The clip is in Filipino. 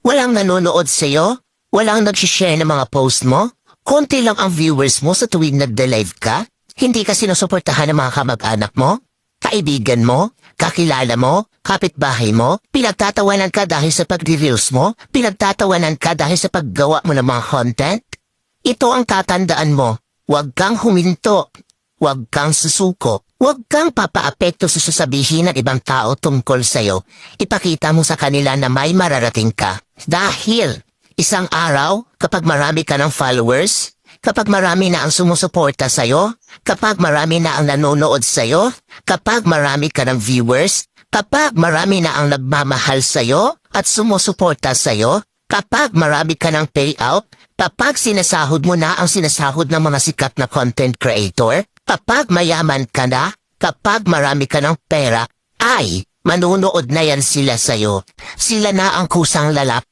Walang nanonood sa'yo? Walang nag-share ng mga post mo? Konti lang ang viewers mo sa tuwing nagda-live ka? Hindi ka sinusuportahan ng mga kamag-anak mo? Kaibigan mo? Kakilala mo? Kapitbahay mo? Pinagtatawanan ka dahil sa pagre-reels mo? Pinagtatawanan ka dahil sa paggawa mo ng mga content? Ito ang tatandaan mo. Huwag kang huminto. Huwag kang susuko. Huwag kang papaapekto sa sasabihin ng ibang tao tungkol sa'yo. Ipakita mo sa kanila na may mararating ka. Dahil isang araw, kapag marami ka ng followers, kapag marami na ang sumusuporta sa'yo, kapag marami na ang nanonood sa'yo, kapag marami ka ng viewers, kapag marami na ang nagmamahal sa'yo at sumusuporta sa'yo, kapag marami ka ng payout, kapag sinasahod mo na ang sinasahod ng mga sikat na content creator, kapag mayaman ka na, kapag marami ka ng pera, ay manunood na yan sila sa'yo. Sila na ang kusang lalapit